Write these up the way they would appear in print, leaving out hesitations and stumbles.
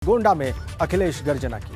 गोंडा में अखिलेश गर्जना की।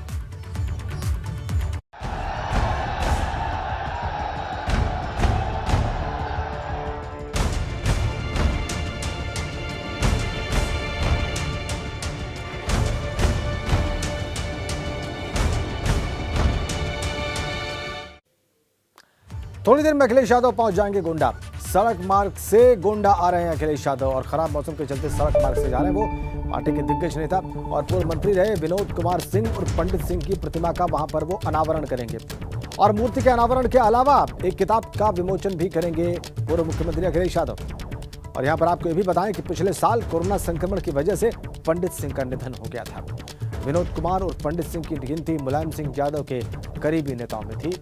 थोड़ी देर में अखिलेश यादव पहुंच जाएंगे गोंडा। सड़क मार्ग से गोंडा आ रहे हैं अखिलेश यादव और खराब मौसम के चलते सड़क मार्ग से जा रहे हैं। वो पार्टी के दिग्गज नेता और पूर्व मंत्री रहे विनोद कुमार सिंह और पंडित सिंह की प्रतिमा का वहां पर वो अनावरण करेंगे और मूर्ति के अनावरण के अलावा एक किताब का विमोचन भी करेंगे पूर्व मुख्यमंत्री अखिलेश यादव। और यहाँ पर आपको ये भी बताएं कि पिछले साल कोरोना संक्रमण की वजह से पंडित सिंह का निधन हो गया था। विनोद कुमार और पंडित सिंह की गिनती मुलायम सिंह यादव के करीबी नेताओं में थी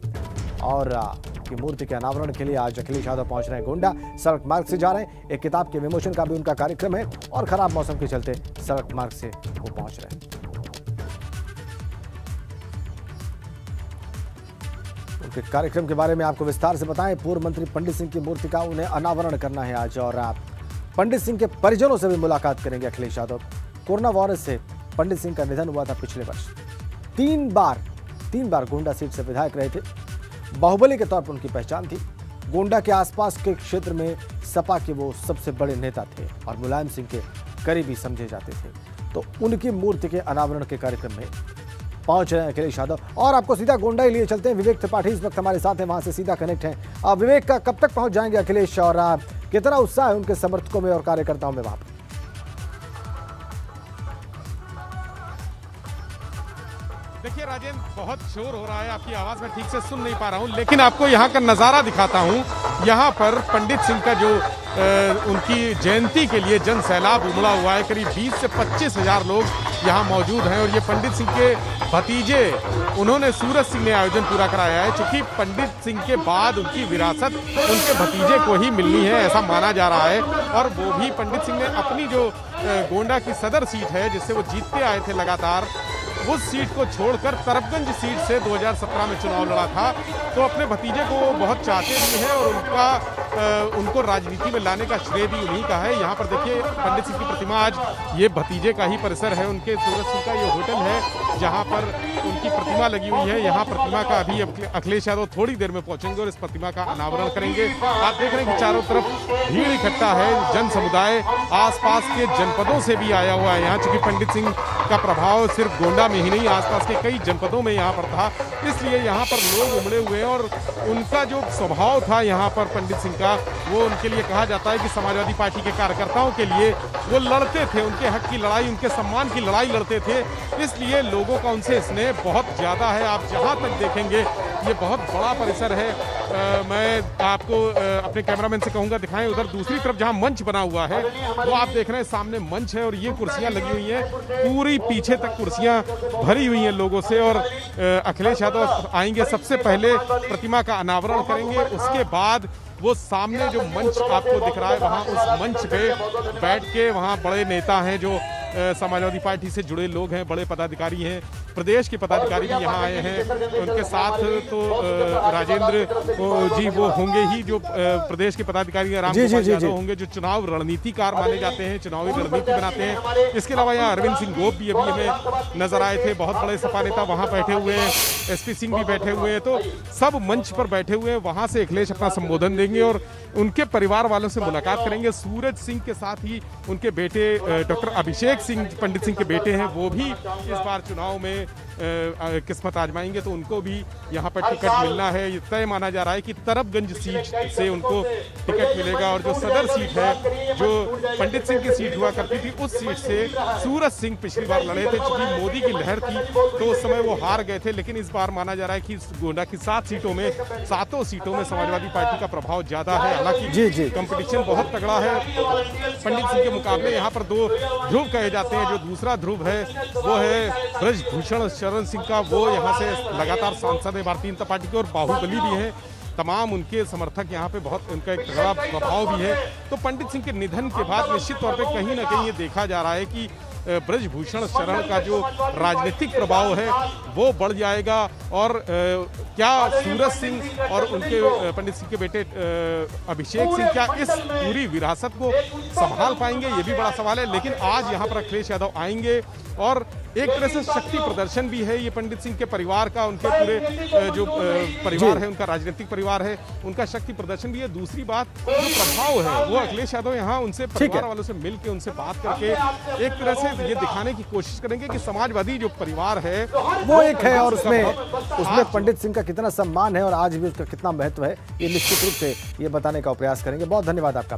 और की मूर्ति के अनावरण के लिए आज अखिलेश यादव पहुंच रहे हैं गोंडा। सड़क मार्ग से जा रहे हैं। एक किताब के विमोचन का भी उनका कार्यक्रम है और खराब मौसम के चलते सड़क मार्ग से वो पहुंच रहे हैं। उनके कार्यक्रम के बारे में आपको विस्तार से बताएं। पूर्व मंत्री पंडित सिंह की मूर्ति का उन्हें अनावरण करना है आज और पंडित सिंह के परिजनों से भी मुलाकात करेंगे अखिलेश यादव। कोरोना वायरस से पंडित सिंह का निधन हुआ था पिछले वर्ष। तीन बार गोंडा सीट से विधायक रहे थे। बाहुबली के तौर पर उनकी पहचान थी। गोंडा के आसपास के क्षेत्र में सपा के वो सबसे बड़े नेता थे और मुलायम सिंह के करीबी समझे जाते थे। तो उनकी मूर्ति के अनावरण के कार्यक्रम में पहुंच रहे हैं अखिलेश यादव। और आपको सीधा गोंडा ही लिए चलते हैं। विवेक त्रिपाठी इस वक्त हमारे साथ हैं, वहां से सीधा कनेक्ट है। विवेक का कब तक पहुंच जाएंगे अखिलेश और कितना उत्साह है उनके समर्थकों में और कार्यकर्ताओं में वहां पर? देखिए राजेंद्र, बहुत शोर हो रहा है, आपकी आवाज मैं ठीक से सुन नहीं पा रहा हूं, लेकिन आपको यहाँ का नजारा दिखाता हूं। यहाँ पर पंडित सिंह का जो उनकी जयंती के लिए जन सैलाब उमड़ा हुआ है। करीब 20 से 25 हजार लोग यहाँ मौजूद हैं और ये पंडित सिंह के भतीजे, उन्होंने सूरज सिंह ने आयोजन पूरा कराया है। चूंकि पंडित सिंह के बाद उनकी विरासत उनके भतीजे को ही मिलनी है, ऐसा माना जा रहा है। और वो भी पंडित सिंह ने अपनी जो गोंडा की सदर सीट है जिससे वो जीतते आए थे लगातार, उस सीट को छोड़कर तरबगंज सीट से 2017 में चुनाव लड़ा था। तो अपने भतीजे को बहुत चाहते भी हैं और उनको राजनीति में लाने का श्रेय भी उन्हीं का है। यहाँ पर देखिए पंडित सिंह की प्रतिमा, आज ये भतीजे का ही परिसर है, उनके सूरज सिंह का ये होटल है जहाँ पर उनकी प्रतिमा लगी हुई है। यहाँ प्रतिमा का अभी अखिलेश यादव थोड़ी देर में पहुंचेंगे और इस प्रतिमा का अनावरण करेंगे। आप देख रहे हैं कि चारों तरफ भीड़ इकट्ठा है, जन समुदाय आसपास के जनपदों से भी आया हुआ है यहाँ। चूंकि पंडित सिंह का प्रभाव सिर्फ गोंडा में ही नहीं, आसपास के कई जनपदों में यहाँ पर था, इसलिए यहाँ पर लोग उमड़े हुए हैं। और उनका जो स्वभाव था यहाँ पर पंडित सिंह का, वो उनके लिए कहा जाता है कि समाजवादी पार्टी के कार्यकर्ताओं के लिए वो लड़ते थे, उनके हक की लड़ाई, उनके सम्मान की लड़ाई लड़ते थे। इसलिए लोगों का उनसे स्नेह बहुत ज्यादा है। आप जहाँ तक देखेंगे ये बहुत बड़ा परिसर है। मैं आपको अपने कैमरामैन से कहूँगा दिखाएं, उधर दूसरी तरफ जहाँ मंच बना हुआ है वो आप देख रहे हैं, सामने मंच है और ये कुर्सियाँ लगी हुई हैं, पूरी पीछे तक कुर्सियाँ भरी हुई हैं लोगों से। और अखिलेश यादव आएंगे, सबसे पहले प्रतिमा का अनावरण करेंगे, उसके बाद वो सामने जो मंच आपको दिख रहा है वहाँ उस मंच पे बैठ के वहाँ बड़े नेता हैं जो समाजवादी पार्टी से जुड़े लोग हैं, बड़े पदाधिकारी हैं, प्रदेश के पदाधिकारी भी यहाँ आए हैं। उनके साथ तो राजेंद्र जी वो होंगे ही जो प्रदेश के पदाधिकारी रामगोपाल यादव होंगे जो चुनाव रणनीतिकार माने जाते हैं, चुनावी रणनीति बनाते हैं। इसके अलावा यहाँ अरविंद सिंह गोप भी अभी हमें नजर आए थे, बहुत बड़े सपा नेता वहाँ बैठे हुए हैं, SP सिंह भी बैठे हुए हैं। तो सब मंच पर बैठे हुए हैं, वहाँ से अखिलेश अपना संबोधन देंगे और उनके परिवार वालों से मुलाकात करेंगे। सूरज सिंह के साथ ही उनके बेटे डॉक्टर अभिषेक सिंह, पंडित सिंह के बेटे हैं, वो भी इस बार चुनाव में किस्मत आजमाएंगे। तो उनको भी यहाँ पर टिकट मिलना है। ये तय माना जा रहा है कि तरबगंज सीट से उनको टिकट मिलेगा और जो सदर सीट है, जो पंडित सिंह की सीट हुआ करती थी, उस सीट से सूरज सिंह पिछली बार लड़े थे। चूंकि मोदी की लहर थी तो उस समय वो हार गए थे, लेकिन इस बार माना जा रहा है कि गोंडा की 7 सीटों में, 7 सीटों में समाजवादी पार्टी का प्रभाव ज्यादा है। हालांकि कंपटीशन बहुत तगड़ा है पंडित सिंह के मुकाबले। यहाँ पर 2 ध्रुव कहे जाते हैं। जो दूसरा ध्रुव है वो है ब्रजभूषण शरण सिंह का, वो यहाँ से लगातार सांसद है भारतीय जनता पार्टी के और बाहुबली भी हैं। तमाम उनके समर्थक यहाँ पे बहुत, उनका एक तगड़ा प्रभाव भी है। तो पंडित सिंह के निधन के बाद निश्चित तौर पे कहीं ना कहीं ये देखा जा रहा है कि ब्रजभूषण शरण का जो राजनीतिक प्रभाव है वो बढ़ जाएगा। और क्या सूरज सिंह और उनके पंडित सिंह के बेटे अभिषेक सिंह क्या इस पूरी विरासत को संभाल पाएंगे, ये भी बड़ा सवाल है। लेकिन आज यहाँ पर अखिलेश यादव आएंगे और एक तरह से शक्ति प्रदर्शन भी है ये पंडित सिंह के परिवार का, उनके पूरे जो परिवार है, उनका राजनीतिक परिवार है, उनका शक्ति प्रदर्शन भी है। दूसरी बात जो प्रभाव है वो अखिलेश यादव यहाँ उनसे परिवार वालों से मिलकर उनसे बात करके एक तरह से ये दिखाने की कोशिश करेंगे कि समाजवादी जो परिवार है वो एक है और उसमें पंडित सिंह का कितना सम्मान है और आज भी उसका कितना महत्व है, ये निश्चित रूप से ये बताने का प्रयास करेंगे। बहुत धन्यवाद आपका।